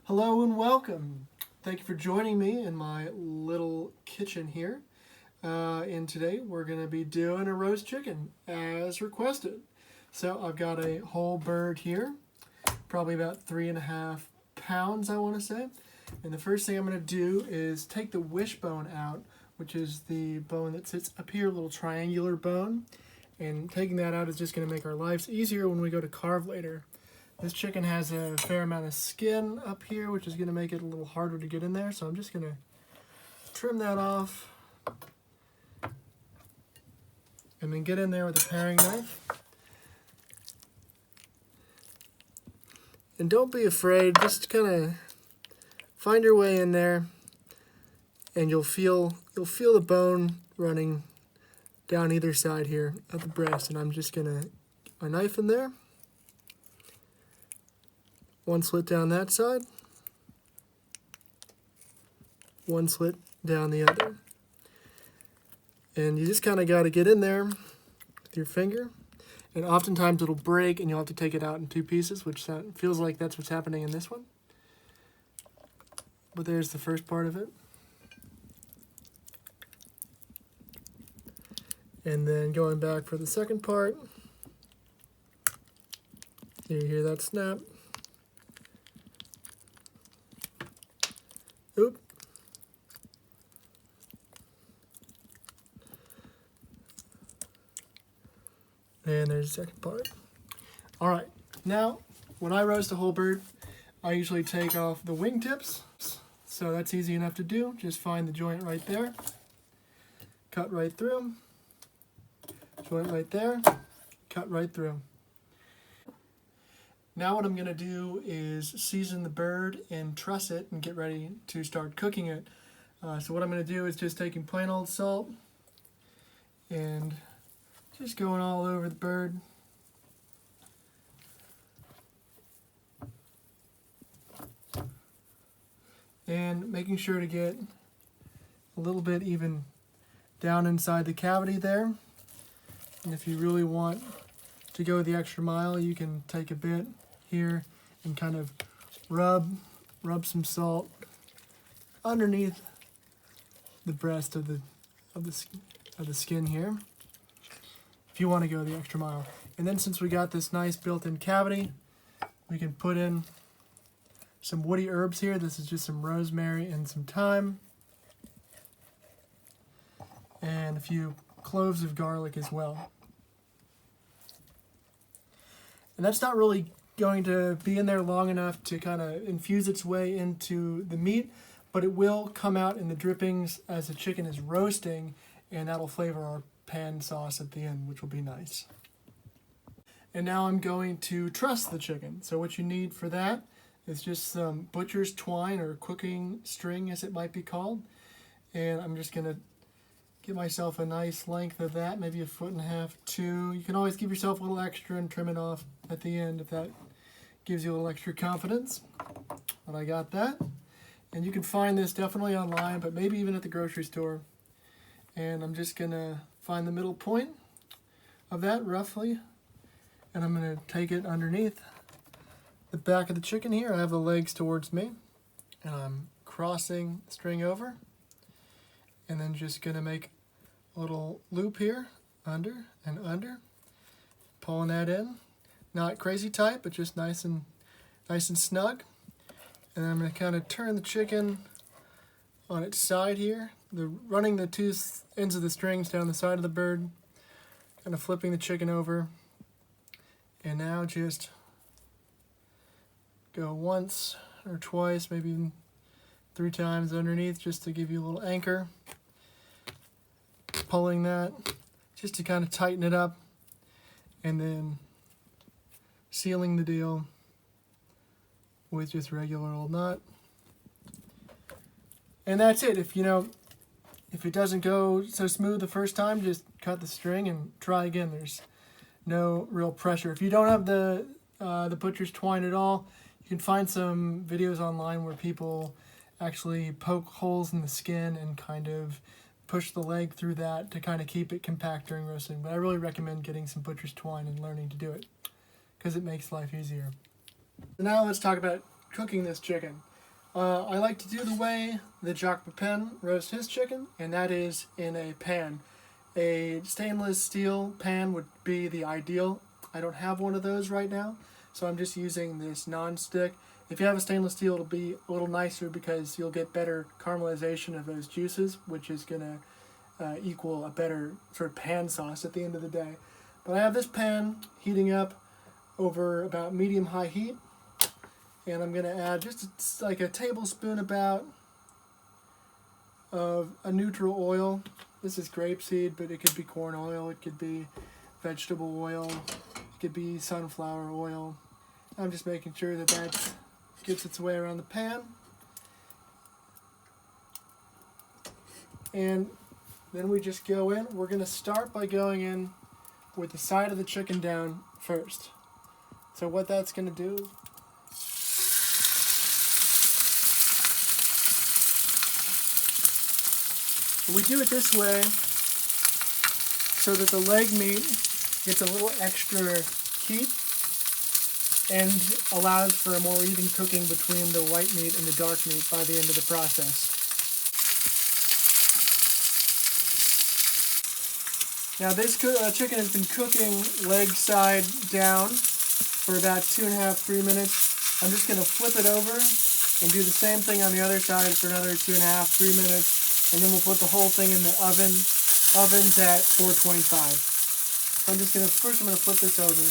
Hello and welcome. Thank you for joining me in my little kitchen here. And today we're going to be doing a roast chicken as requested. So I've got a whole bird here, probably about 3.5 pounds, I want to say. And the first thing I'm going to do is take the wishbone out, which is the bone that sits up here, a little triangular bone. And taking that out is just going to make our lives easier when we go to carve later. This chicken has a fair amount of skin up here, which is going to make it a little harder to get in there. So I'm just going to trim that off and then get in there with a paring knife. And don't be afraid, just kind of find your way in there, and you'll feel the bone running down either side here of the breast. And I'm just going to get my knife in there. One slit down that side, one slit down the other. And you just kind of got to get in there with your finger. And oftentimes it'll break and you'll have to take it out in two pieces, which feels like that's what's happening in this one. But there's the first part of it. And then going back for the second part, you hear that snap. Oop. And there's the second part. All right, now when I roast a whole bird, I usually take off the wingtips. So that's easy enough to do. Just find the joint right there. Cut right through. Joint right there. Cut right through. Now what I'm going to do is season the bird and truss it and get ready to start cooking it. So what I'm going to do is just taking plain old salt and just going all over the bird. And making sure to get a little bit even down inside the cavity there. And if you really want to go the extra mile, you can take a bit here and kind of rub some salt underneath the breast of the skin here, if you want to go the extra mile. And then since we got this nice built-in cavity, we can put in some woody herbs here. This is just some rosemary and some thyme, and a few cloves of garlic as well. And that's not really going to be in there long enough to kind of infuse its way into the meat, but it will come out in the drippings as the chicken is roasting, and that'll flavor our pan sauce at the end, which will be nice. And now I'm going to truss the chicken. So what you need for that is just some butcher's twine, or cooking string as it might be called. And I'm just going to give myself a nice length of that, maybe 1.5 feet, 2. You can always give yourself a little extra and trim it off at the end if that gives you a little extra confidence. But I got that. And you can find this definitely online, but maybe even at the grocery store. And I'm just going to find the middle point of that roughly. And I'm going to take it underneath the back of the chicken here. I have the legs towards me. And I'm crossing the string over. And then just going to make a little loop here, under and under, pulling that in. Not crazy tight, but just nice and snug. And I'm going to kind of turn the chicken on its side here, running the two ends of the strings down the side of the bird, kind of flipping the chicken over. And now just go once or twice, maybe even 3 times underneath, just to give you a little anchor. Pulling that just to kind of tighten it up, and then sealing the deal with just regular old nut. And that's it. If it doesn't go so smooth the first time, just cut the string and try again. There's no real pressure. If you don't have the butcher's twine at all, you can find some videos online where people actually poke holes in the skin and kind of push the leg through that to kind of keep it compact during roasting. But I really recommend getting some butcher's twine and learning to do it, because it makes life easier. So now let's talk about cooking this chicken. I like to do the way that Jacques Pepin roasts his chicken, and that is in a pan. A stainless steel pan would be the ideal. I don't have one of those right now, so I'm just using this non-stick. If you have a stainless steel, it'll be a little nicer because you'll get better caramelization of those juices, which is going to equal a better sort of pan sauce at the end of the day. But I have this pan heating up over about medium-high heat, and I'm going to add just like a tablespoon about of a neutral oil. This is grapeseed, but it could be corn oil, it could be vegetable oil, it could be sunflower oil. I'm just making sure that that gets its way around the pan. And then we just go in. We're going to start by going in with the side of the chicken down first. So what that's going to do, we do it this way so that the leg meat gets a little extra heat and allows for a more even cooking between the white meat and the dark meat by the end of the process. Now this chicken has been cooking leg side down for about 2.5–3 minutes. I'm just going to flip it over and do the same thing on the other side for another 2.5–3 minutes, and then we'll put the whole thing in the oven. Oven's at 425. So I'm going to flip this over.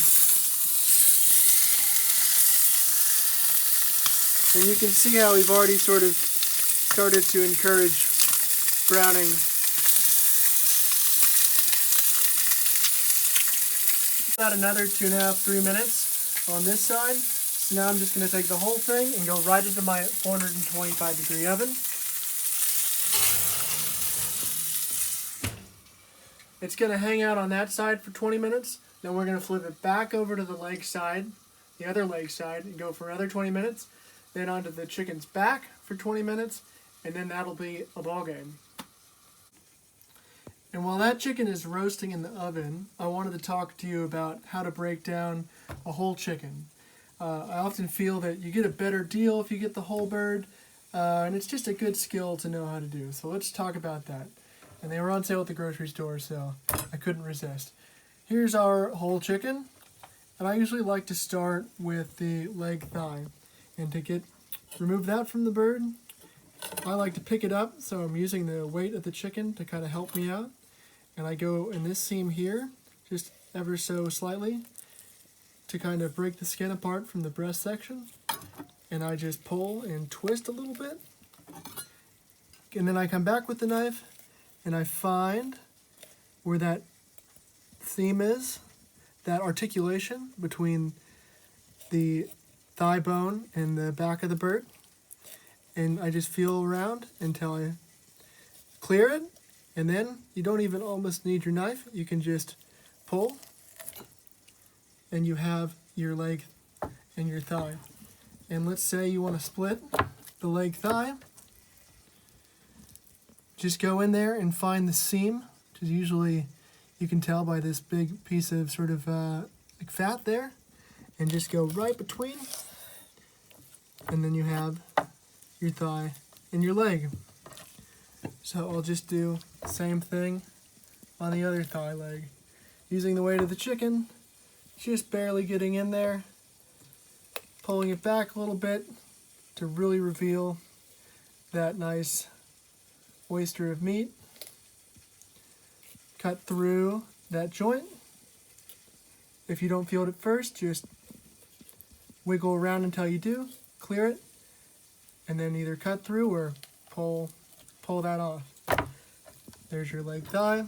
And you can see how we've already sort of started to encourage browning. About another 2.5–3 minutes on this side. So now I'm just going to take the whole thing and go right into my 425-degree oven. It's going to hang out on that side for 20 minutes. Then we're going to flip it back over to the leg side, the other leg side, and go for another 20 minutes. Then onto the chicken's back for 20 minutes, and then that'll be a ball game. And while that chicken is roasting in the oven, I wanted to talk to you about how to break down a whole chicken. I often feel that you get a better deal if you get the whole bird, and it's just a good skill to know how to do. So let's talk about that. And they were on sale at the grocery store, so I couldn't resist. Here's our whole chicken, and I usually like to start with the leg thigh. And to remove that from the bird, I like to pick it up, so I'm using the weight of the chicken to kind of help me out. And I go in this seam here, just ever so slightly, to kind of break the skin apart from the breast section. And I just pull and twist a little bit. And then I come back with the knife, and I find where that seam is, that articulation between the thigh bone and the back of the bird, and I just feel around until I clear it, and then you don't even almost need your knife. You can just pull, and you have your leg and your thigh. And let's say you want to split the leg thigh. Just go in there and find the seam, which is usually, you can tell by this big piece of sort of like fat there, and just go right between, and then you have your thigh and your leg. So I'll just do the same thing on the other thigh leg. Using the weight of the chicken, just barely getting in there, pulling it back a little bit to really reveal that nice oyster of meat. Cut through that joint. If you don't feel it at first, just wiggle around until you do, clear it, and then either cut through or pull that off. There's your leg thigh.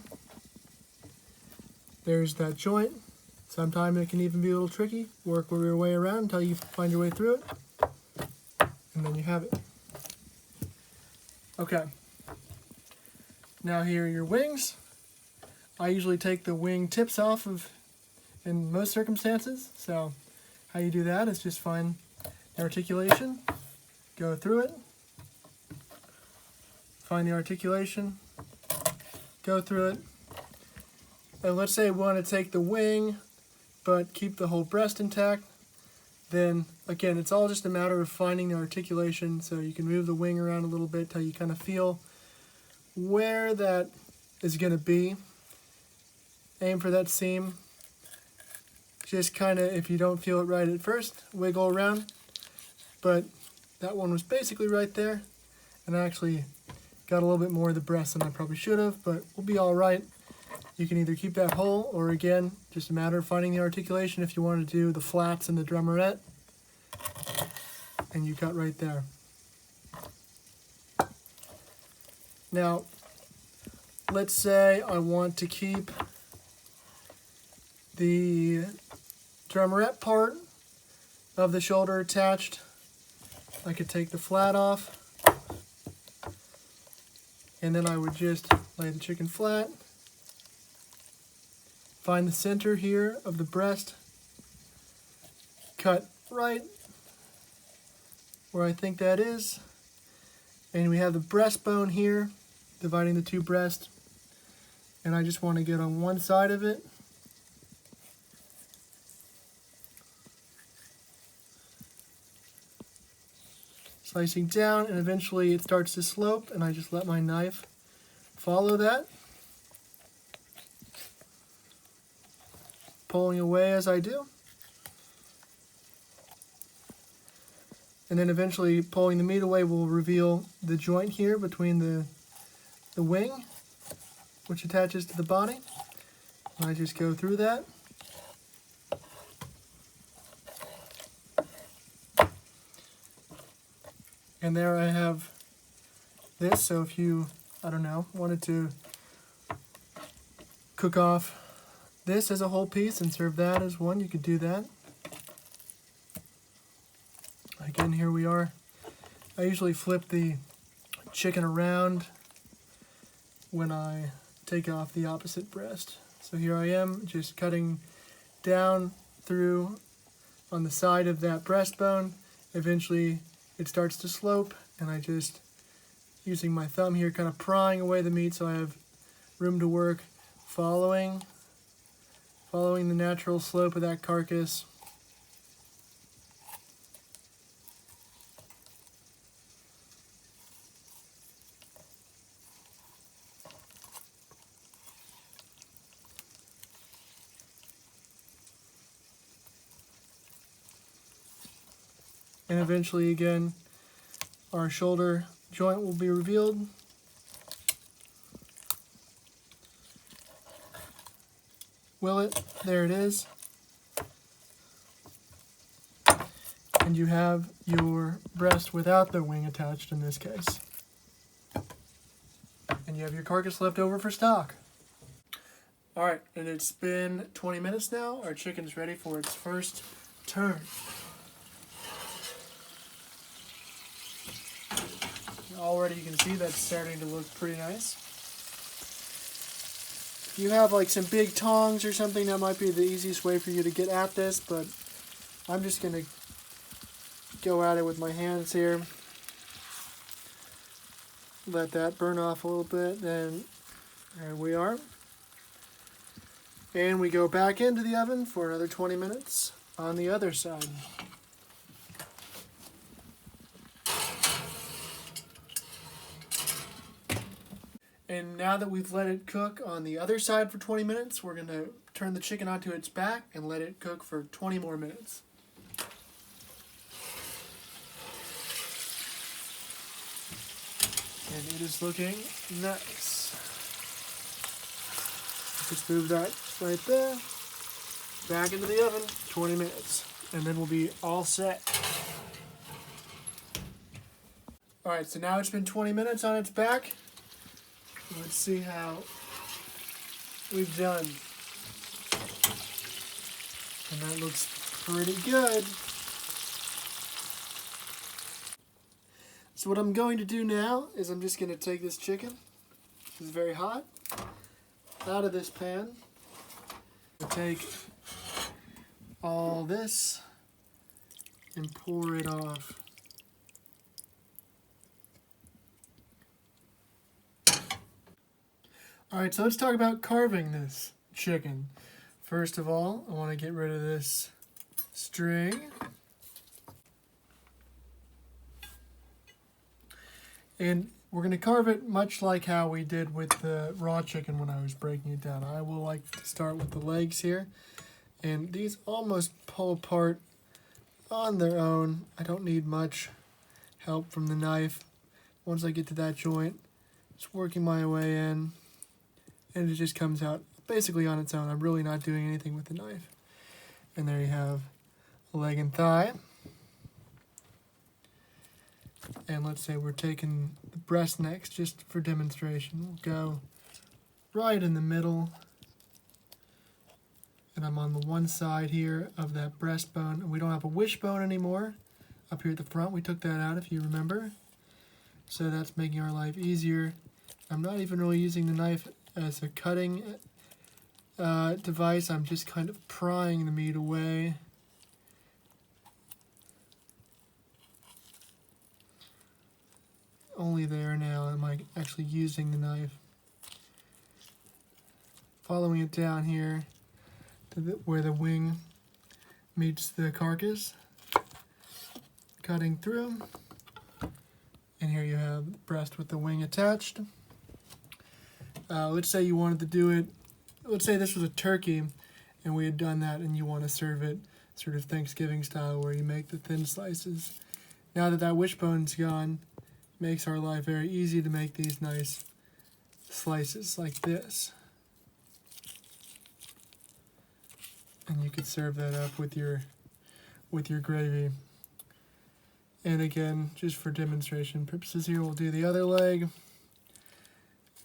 There's that joint. Sometimes it can even be a little tricky. Work your way around until you find your way through it, and then you have it. Okay. Now here are your wings. I usually take the wing tips off in most circumstances, so how you do that is just find the articulation, go through it, find the articulation, go through it. And let's say we want to take the wing but keep the whole breast intact, then again, it's all just a matter of finding the articulation. So you can move the wing around a little bit till you kind of feel where that is going to be. Aim for that seam. Just kind of, if you don't feel it right at first, wiggle around. But that one was basically right there. And I actually got a little bit more of the breast than I probably should have, but we'll be all right. You can either keep that whole, or again, just a matter of finding the articulation if you want to do the flats and the drummerette. And you got right there. Now, let's say I want to keep the drummerette part of the shoulder attached. I could take the flat off, and then I would just lay the chicken flat. Find the center here of the breast. Cut right where I think that is. And we have the breastbone here, dividing the two breasts. And I just want to get on one side of it. Slicing down, and eventually it starts to slope, and I just let my knife follow that. Pulling away as I do. And then eventually pulling the meat away will reveal the joint here between the wing, which attaches to the body. And I just go through that. And there I have this. So if you, I don't know, wanted to cook off this as a whole piece and serve that as one, you could do that. Again, here we are. I usually flip the chicken around when I take off the opposite breast. So here I am, just cutting down through on the side of that breastbone. Eventually it starts to slope, and I just, using my thumb here, kind of prying away the meat so I have room to work, following the natural slope of that carcass. And eventually, again, our shoulder joint will be revealed. Will it? There it is. And you have your breast without the wing attached in this case. And you have your carcass left over for stock. Alright, and it's been 20 minutes now. Our chicken's ready for its first turn. Already you can see that's starting to look pretty nice. If you have like some big tongs or something, that might be the easiest way for you to get at this, but I'm just going to go at it with my hands here. Let that burn off a little bit, and there we are. And we go back into the oven for another 20 minutes on the other side. And now that we've let it cook on the other side for 20 minutes, we're going to turn the chicken onto its back and let it cook for 20 more minutes. And it is looking nice. Just move that right there. Back into the oven, 20 minutes. And then we'll be all set. Alright, so now it's been 20 minutes on its back. Let's see how we've done. And that looks pretty good. So what I'm going to do now is I'm just going to take this chicken, which is very hot, out of this pan. I'll take all this and pour it off. Alright, so let's talk about carving this chicken. First of all, I want to get rid of this string. And we're going to carve it much like how we did with the raw chicken when I was breaking it down. I will like to start with the legs here. And these almost pull apart on their own. I don't need much help from the knife. Once I get to that joint, just working my way in, and it just comes out basically on its own. I'm really not doing anything with the knife. And there you have a leg and thigh. And let's say we're taking the breast next, just for demonstration. We'll go right in the middle. And I'm on the one side here of that breastbone. And we don't have a wishbone anymore. Up here at the front, we took that out, if you remember. So that's making our life easier. I'm not even really using the knife as a cutting device. I'm just kind of prying the meat away. Only there now am I actually using the knife. Following it down here to where the wing meets the carcass. Cutting through. And here you have the breast with the wing attached. Let's say you wanted to do it, let's say this was a turkey and we had done that and you want to serve it sort of Thanksgiving style where you make the thin slices. Now that that wishbone's gone, it makes our life very easy to make these nice slices like this. And you could serve that up with your gravy. And again, just for demonstration purposes here, we'll do the other leg.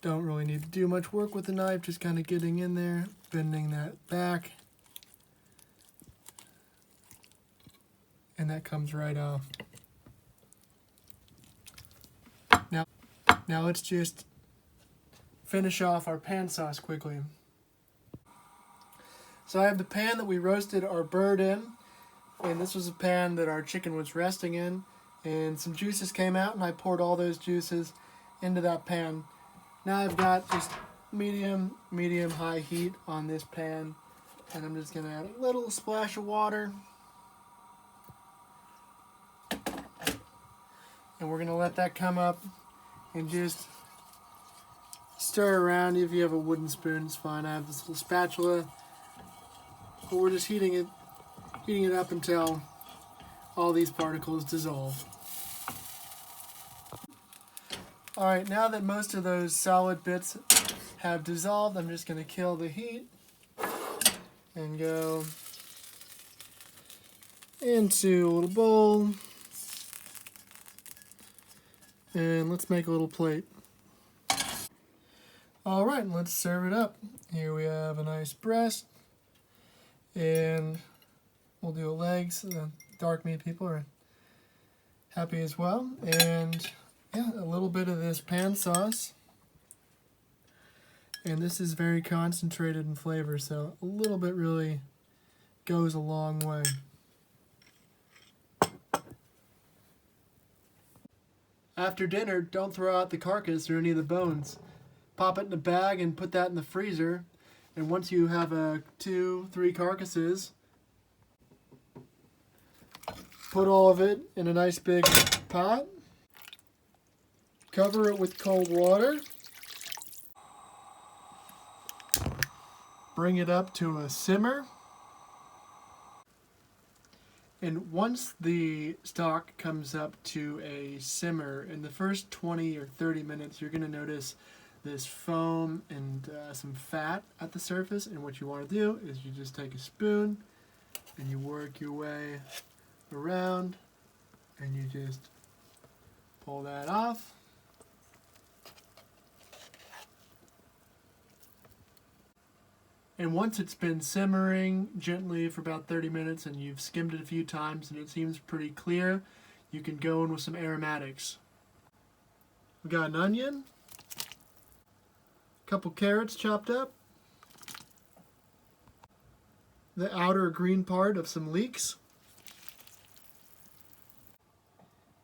Don't really need to do much work with the knife, just kind of getting in there, bending that back. And that comes right off. Now let's just finish off our pan sauce quickly. So I have the pan that we roasted our bird in, and this was a pan that our chicken was resting in, and some juices came out and I poured all those juices into that pan. Now I've got just medium, high heat on this pan, and I'm just going to add a little splash of water. And we're going to let that come up and just stir around. If you have a wooden spoon, it's fine. I have this little spatula. But we're just heating it up until all these particles dissolve. Alright, now that most of those solid bits have dissolved, I'm just going to kill the heat and go into a little bowl. And let's make a little plate. Alright, let's serve it up. Here we have a nice breast. And we'll do a leg, so the dark meat people are happy as well. And yeah, a little bit of this pan sauce. And this is very concentrated in flavor, so a little bit really goes a long way. After dinner, don't throw out the carcass or any of the bones. Pop it in a bag and put that in the freezer. And once you have 2-3 carcasses, put all of it in a nice big pot. Cover it with cold water. Bring it up to a simmer. And once the stock comes up to a simmer, in the first 20 or 30 minutes, you're going to notice this foam and some fat at the surface. And what you want to do is you just take a spoon and you work your way around and you just pull that off. And once it's been simmering gently for about 30 minutes and you've skimmed it a few times and it seems pretty clear, you can go in with some aromatics. We got an onion, a couple carrots chopped up, the outer green part of some leeks,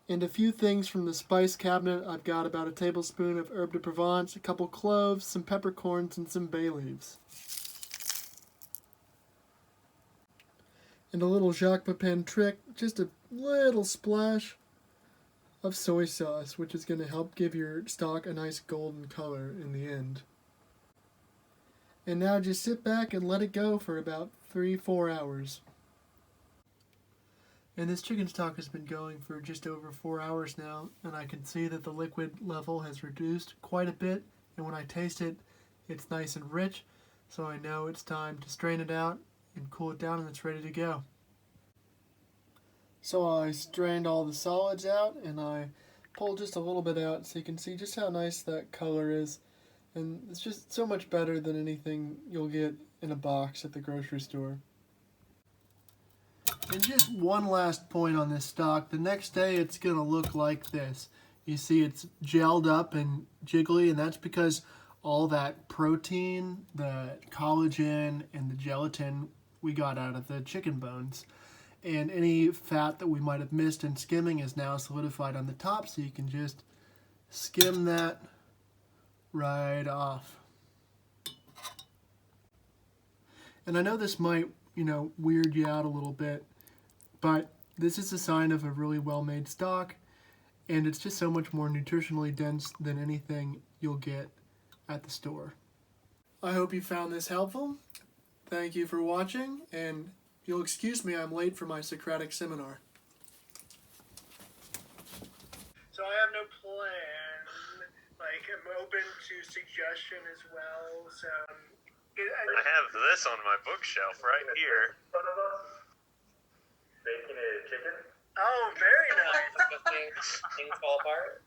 and a few things from the spice cabinet. I've got about a tablespoon of herb de Provence, a couple cloves, some peppercorns, and some bay leaves. And a little Jacques Pepin trick, just a little splash of soy sauce, which is going to help give your stock a nice golden color in the end. And now just sit back and let it go for about 3-4 hours. And this chicken stock has been going for just over 4 hours now, and I can see that the liquid level has reduced quite a bit, and when I taste it, it's nice and rich, so I know it's time to strain it out and cool it down and it's ready to go. So I strained all the solids out, and I pulled just a little bit out so you can see just how nice that color is. And it's just so much better than anything you'll get in a box at the grocery store. And just one last point on this stock. The next day it's going to look like this. You see it's gelled up and jiggly, and that's because all that protein, the collagen, and the gelatin we got out of the chicken bones. And any fat that we might have missed in skimming is now solidified on the top, so you can just skim that right off. And I know this might, weird you out a little bit, but this is a sign of a really well-made stock, and it's just so much more nutritionally dense than anything you'll get at the store. I hope you found this helpful. Thank you for watching, and you'll excuse me, I'm late for my Socratic seminar. So I have no plan. I'm open to suggestion as well. So I have this on my bookshelf right here. Bacon and chicken. Oh, very nice. Things fall apart.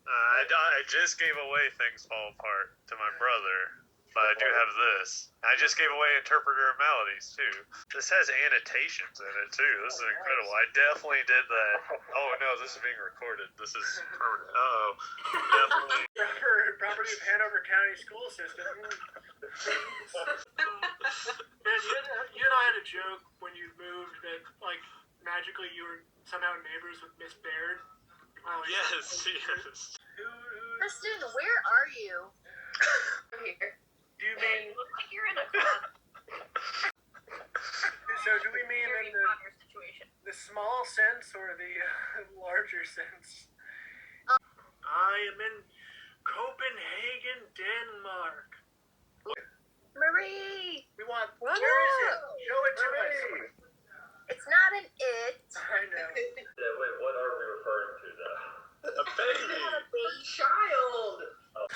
I just gave away Things Fall Apart to my brother, but I do have this. I just gave away Interpreter of Maladies, too. This has annotations in it, too. This is incredible. I definitely did that. Oh, no, this is being recorded. This is permanent. Uh-oh. Definitely. Property of Hanover County School System. Man, you and I had a joke when you moved that, magically you were somehow neighbors with Miss Baird. Yes. Tristan, where are you? Here. Do you mean... You look like you're in a club. So do we mean Very in Potter situation. the small sense or the larger sense? I am in Copenhagen, Denmark. Marie! We want... Where Where is it? Show it to us. It's not an it. I know. Yeah, wait, what are we referring to, though? A baby. Not a baby. Child!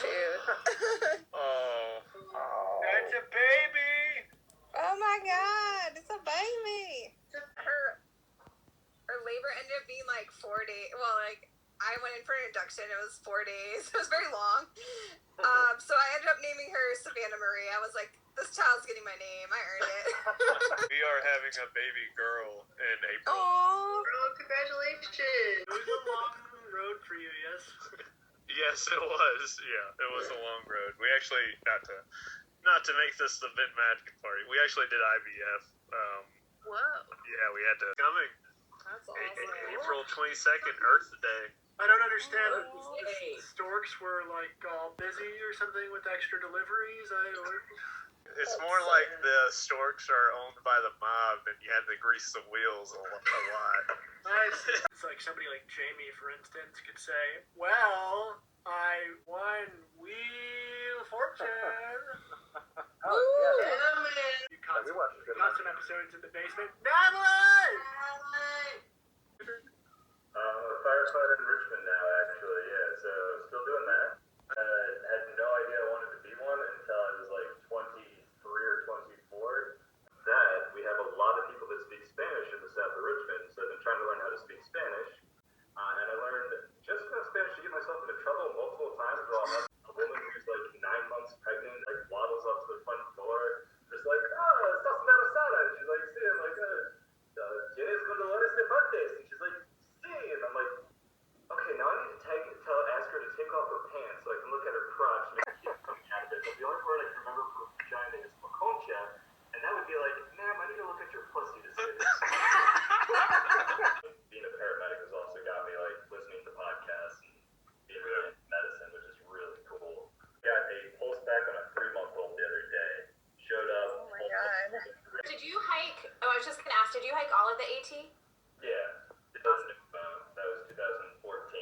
Dude. Oh. That's a baby. Oh my god, it's a baby. Her labor ended up being 4 days. Well, I went in for an induction. It was 4 days. It was very long. So I ended up naming her Savannah Marie. I was like, this child's getting my name. I earned it. We are having a baby girl in April. Oh, Oh, congratulations. It was a long road for you, yes? Yes, it was. Yeah, it was a long road. We actually, not to make this the Vit Magic party, we actually did IVF. Whoa. Yeah, we had to. Coming That's awesome. April 22nd, Earth Day. I don't understand. Oh, The storks were all busy or something with extra deliveries. It's more like the storks are owned by the mob, and you had to grease the wheels a lot. Nice. It's like somebody like Jamie, for instance, could say, "Well, I won Wheel of Fortune." Oh, yeah. Damn it. You caught We watched it. some episodes in the basement. Natalie! I'm a firefighter in Richmond now, actually, yeah, so still doing that. Had no idea I wanted to be one until I was 23 or 24. That, we have a lot of people that speak Spanish in the south of Richmond, so I've been trying to learn how to speak Spanish. And I learned just enough Spanish to get myself into trouble multiple times where I'll have a woman who's 9 months pregnant, waddles up to the front door, just estás embarazada. And she's sí, I'm ¿Quieres condoleres de partes? And she's sí. And I'm okay, now I need to ask her to take off her pants so I can look at her crotch and make it coming out of it. But the only word I can remember for vagina is maconcha, and that would be ma'am, I need to look at your pussy to see this. Being a paramedic has also got me listening to podcasts and being in medicine, which is really cool. Got a pulse back on a 3-month-old the other day. Showed up. Oh my god. Did you hike? Oh, I was just gonna ask. Did you hike all of the AT? Yeah, it doesn't. That was 2014.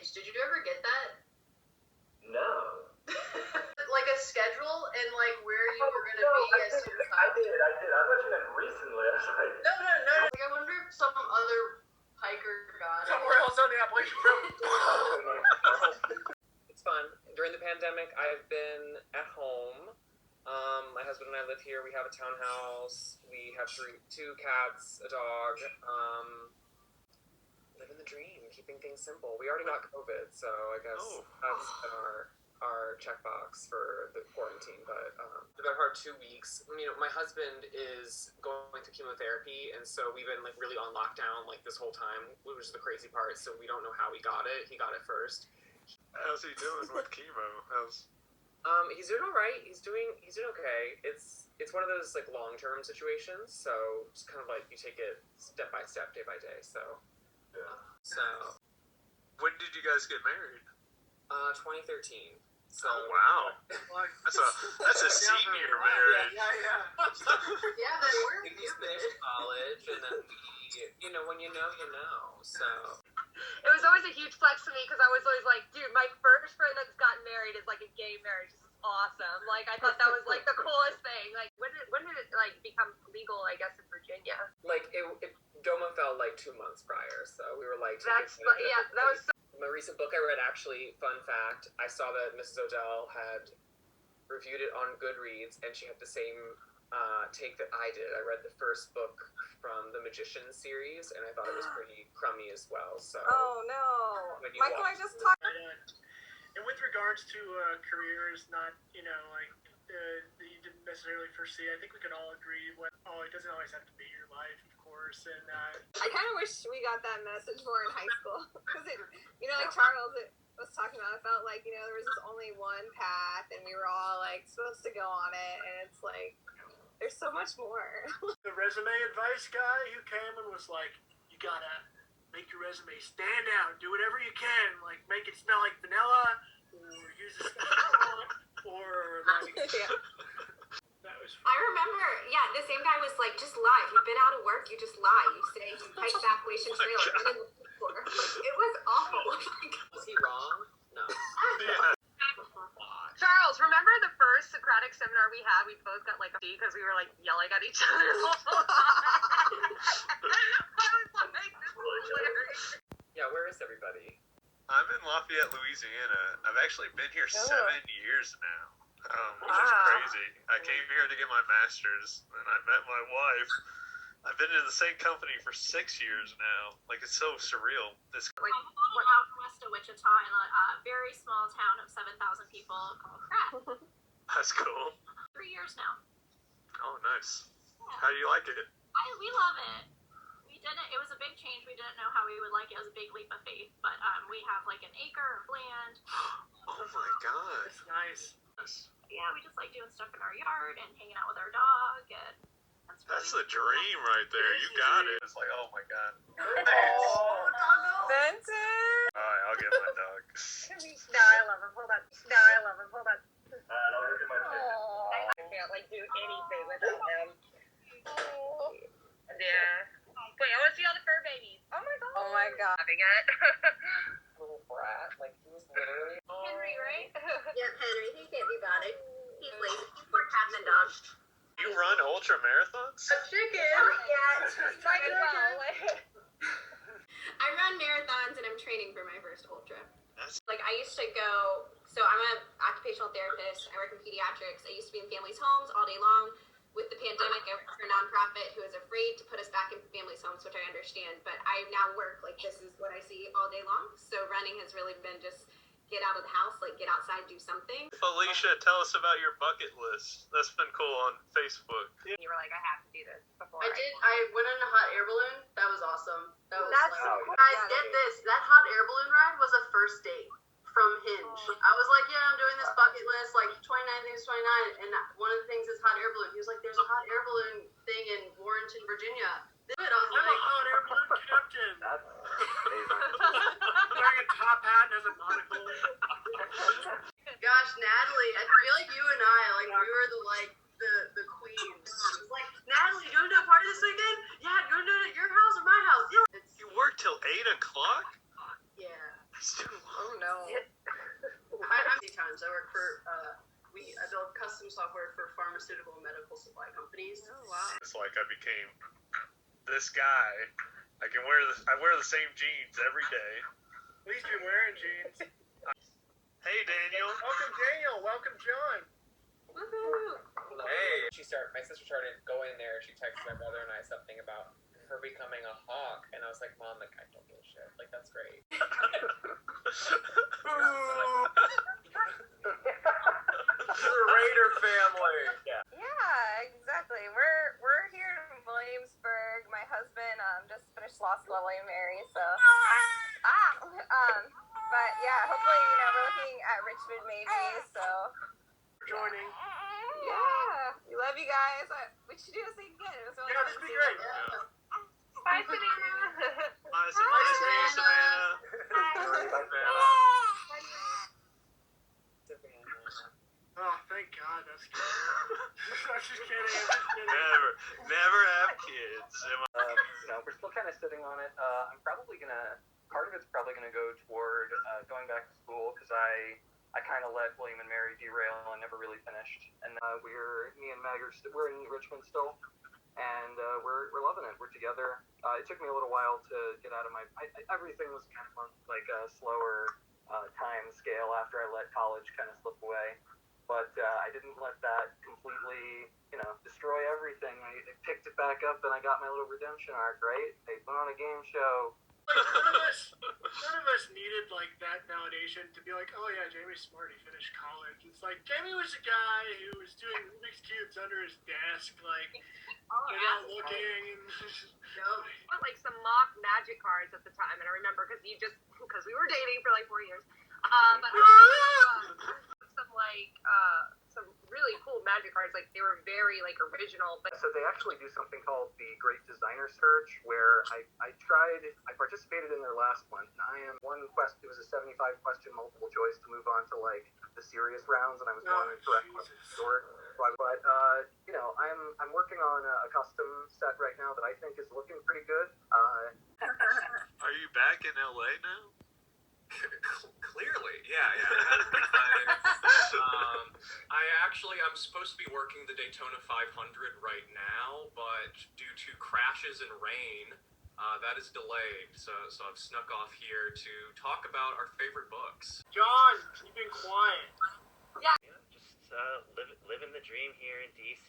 engaged. Did you ever get that? No. Like a schedule and like where you were gonna be as soon as I did. I thought you meant recently. I was like, No. Like I wonder if some other hiker got it. Somewhere else on the application form. It's fun. During the pandemic, I've been at home. My husband and I live here. We have a townhouse. We have two cats, a dog. Living the dream, keeping things simple. We already got COVID, so I guess that's been our checkbox for the quarantine. But it's been hard 2 weeks. You know, my husband is going through chemotherapy, and so we've been like really on lockdown like this whole time, which is the crazy part. So we don't know how he got it. He got it first. How's he doing with chemo? He's doing all right. He's doing okay. It's one of those like long-term situations. So just kind of like you take it step by step, day by day. So When did you guys get married? 2013. So wow, that's a senior marriage. Yeah. Yeah, they were He's finished college, and then when you know, you know. So It was always a huge flex for me because I was always like, dude, my first friend that's gotten married is like a gay marriage. This is awesome. Like I thought that was like the coolest thing. Like when did it like become legal? I guess in Virginia. like it Doma fell like 2 months prior, so we were like. That was. So My recent book I read, actually, fun fact, I saw that Mrs. Odell had reviewed it on Goodreads, and she had the same take that I did. I read the first book from the Magician series, and I thought it was pretty crummy as well. So. Oh no. When you Michael, I watch just the- talked. And with regards to careers, not, that you didn't necessarily foresee, I think we can all agree it doesn't always have to be your life, of course. And I kind of wish we got that message more in high school. Because, like Charles was talking about, I felt like, there was just only one path and we were all, like, supposed to go on it. And it's like, there's so much more. the resume advice guy who came and was like, you gotta make your resume stand out, do whatever you can, like make it smell like vanilla, or use a special font, or like. Yeah. That was fun. I remember, the same guy was like, just lie. If you've been out of work, you just lie. You say you hiked the Appalachian Trail and been in the Peace Corps. Like, it was awful. Was he wrong? No. Yeah. Charles, remember the first Socratic seminar we had? We both got like a D because we were like yelling at each other the whole time. I was like, this is hilarious. Yeah, where is everybody? I'm in Lafayette, Louisiana. I've actually been here 7 years now, which is Wow. crazy. I came here to get my master's, and I met my wife. I've been in the same company for 6 years now. Like, it's so surreal. This Like, I'm out west of Wichita in a very small town of 7,000 people called Pratt. That's cool. 3 years now. Oh, nice. How do you like it? We love it. We didn't. It was a big change. We didn't know how we would like it. It was a big leap of faith. But we have like an acre of land. Oh my god. That's nice. Yeah, we just like doing stuff in our yard and hanging out with our dog. And That's the dream right there. You got it. It's like, oh my god. Vincent. Alright, I'll get my dog. No, I love him. Hold on. I'll look at my chicken. I can't like do anything without him. Yeah. Wait, I want to see all the fur babies. Oh my god. Oh my god. Loving it. Little brat. Like, he was literally. Henry, right? Yep, Henry, he can't be bothered. He's lazy. He's more cat than dog. You run ultra marathons? A chicken. I run marathons and I'm training for my first ultra. Like I used to go, so I'm an occupational therapist. I work in pediatrics. I used to be in families' homes all day long. With the pandemic, I work for a nonprofit who is afraid to put us back in families' homes, which I understand. But I now work, like this is what I see all day long. So running has really been just get out of the house, like get outside, do something. Felicia, tell us about your bucket list. That's been cool on Facebook. You were like, I have to do this before. I went in a hot air balloon. That was awesome. That was That's like, so cool. guys, get this. That hot air balloon ride was a first date from Hinge. I was like, yeah, I'm doing this bucket list, like 29 things, 29. And one of the things is hot air balloon. He was like, there's a hot air balloon thing in Warrenton, Virginia. I was I'm a like, hot air balloon captain. That's amazing. Wearing a top hat and has a monocle. gosh, Natalie, I feel like you and I, like, we were the queens. It was like, Natalie, you want to do a party this weekend? Yeah, you want to do it at your house or my house? Yeah. You work till 8 o'clock? Yeah. That's too long. companies. Oh wow. It's like I became this guy. I wear the same jeans every day. At least you're wearing jeans. Hey Daniel. Welcome, Daniel. Welcome, John. Woohoo! Hey. My sister started going there. She texted my brother and I something about her becoming a hawk, and I was like, Mom, like, I don't give a shit. Like, that's great. Raider family. Yeah. Yeah, exactly. We're here in Williamsburg. My husband just finished law school at William Mary, so but yeah, hopefully, we're looking at Richmond maybe, so Joining. yeah. We love you guys. We should do this again. It was really Yeah, fun this would be to great. Bye, Savannah. Hi, Savannah. Oh, thank God, that's good. I'm just kidding. Never have kids. We're still kind of sitting on it. I'm probably part of it's probably gonna go toward going back to school because I kind of let William and Mary derail and never really finished. And me and Mag we're in Richmond still, and we're loving it. We're together. It took me a little while to get out of everything was kind of on like a slower time scale after I let college kind of slip away. But I didn't let that completely, destroy everything. I picked it back up and I got my little redemption arc, right? They put on a game show. Like, none of us needed like that validation to be like, oh yeah, Jamie's smart. He finished college. It's like Jamie was a guy who was doing Rubik's cubes under his desk, like without looking. But like some mock magic cards at the time, and I remember because we were dating for like 4 years. But some really cool magic cards, like they were very like original. But So they actually do something called the Great Designer Search, where I participated in their last one. It was a 75 question multiple choice to move on to like the serious rounds, and I was going correct short. But I'm working on a custom set right now that I think is looking pretty good. Are you back in LA now? Clearly, yeah. I'm supposed to be working the Daytona 500 right now, but due to crashes and rain, that is delayed. So I've snuck off here to talk about our favorite books. John, you've been quiet. Just living the dream here in DC.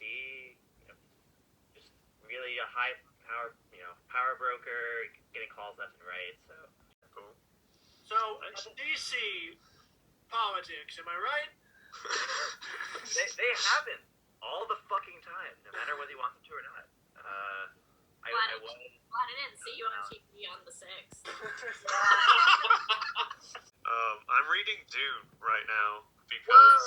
Just really a high power, power broker, getting calls left and right. So cool. So DC politics, am I right? they happen all the fucking time, no matter whether you want them to or not. Glad I didn't see you on TV on the 6th. I'm reading Dune right now because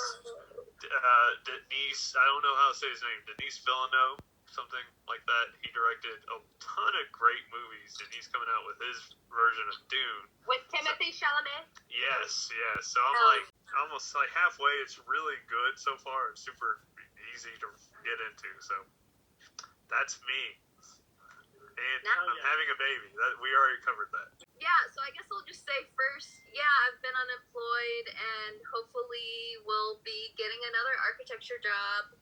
Denis, I don't know how to say his name, Denis Villeneuve, something like that. He directed a ton of great movies, and he's coming out with his version of Dune. with Timothy Chalamet. Yes. So I'm like almost like halfway. It's really good so far. It's super easy to get into. So that's me. And I'm having a baby. We already covered that. Yeah, so I guess I'll just say first, I've been unemployed and hopefully will be getting another architecture job.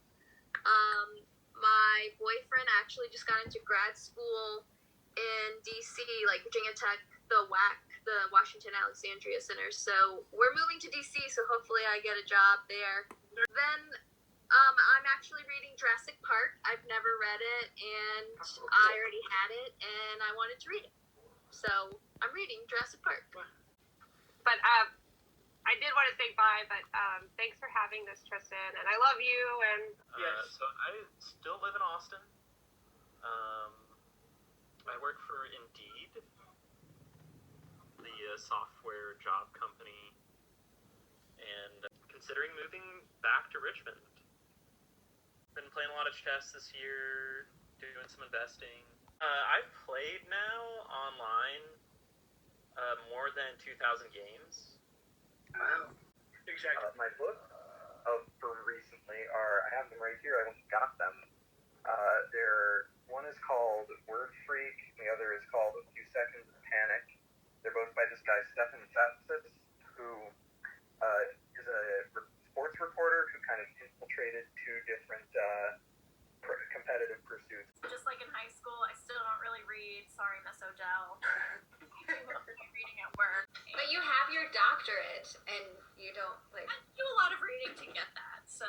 My boyfriend actually just got into grad school in DC, like Virginia Tech, the WAC, the Washington Alexandria Center. So we're moving to DC, so hopefully I get a job there. Then I'm actually reading Jurassic Park. I've never read it, and I already had it, and I wanted to read it. So I'm reading Jurassic Park. But I did want to say bye, but thanks for having this, Tristan, and I love you. And So I still live in Austin. I work for Indeed, the software job company, and considering moving back to Richmond. Been playing a lot of chess this year, doing some investing. I've played now online more than 2,000 games. Wow. Exactly. My books from recently I have them right here. I went and got them. One is called Word Freak, and the other is called A Few Seconds of Panic. They're both by this guy, Stefan Fatsis, who is a sports reporter who kind of infiltrated two different competitive students. Just like in high school, I still don't really read. Sorry, Miss Odell. I'm reading at work. But you have your doctorate, and you don't like. I do a lot of reading to get that, so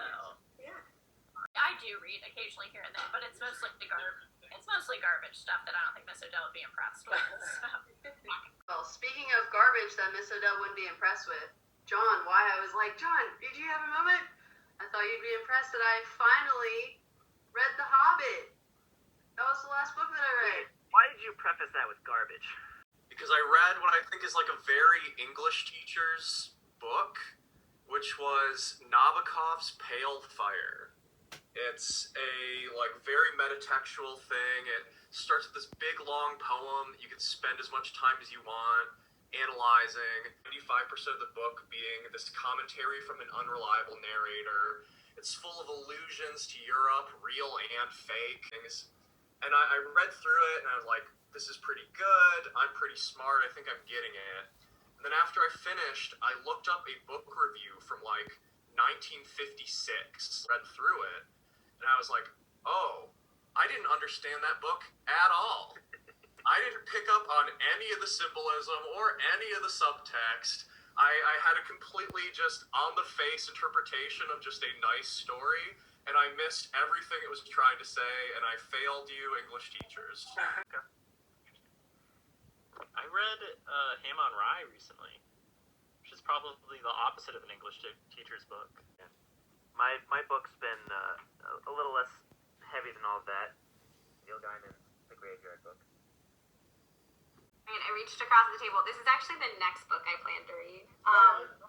Yeah. I do read occasionally here and there, but it's mostly garbage stuff that I don't think Miss Odell would be impressed with. So. Well, speaking of garbage that Miss Odell wouldn't be impressed with, John, why I was like, John, did you have a moment? I thought you'd be impressed that I finally read The Hobbit. That was the last book that I read. Why did you preface that with garbage? Because I read what I think is like a very English teacher's book, which was Nabokov's Pale Fire. It's a like very metatextual thing. It starts with this big long poem that you can spend as much time as you want analyzing. 95% of the book being this commentary from an unreliable narrator. It's full of allusions to Europe, real and fake. And I read through it and I was like, this is pretty good. I'm pretty smart. I think I'm getting it. And then after I finished, I looked up a book review from like 1956, read through it, and I was like, oh, I didn't understand that book at all. I didn't pick up on any of the symbolism or any of the subtext. I had a completely just on-the-face interpretation of just a nice story, and I missed everything it was trying to say, and I failed you English teachers. I read Ham on Rye recently, which is probably the opposite of an English teacher's book. Yeah. My book's been a little less heavy than all of that. Neil Gaiman's The Graveyard Book. And I reached across the table. This is actually the next book I plan to read.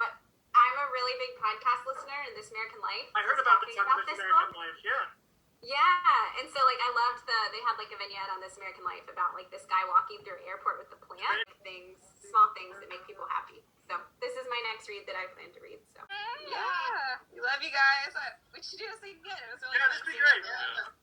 But I'm a really big podcast listener in This American Life. I heard about this American Life, yeah. Yeah, and so like I loved they had like a vignette on This American Life about like this guy walking through an airport with the plant, small things that make people happy. So this is my next read that I plan to read. So Yeah, we love you guys. We should do this again. It was really Yeah, this would be great. Yeah.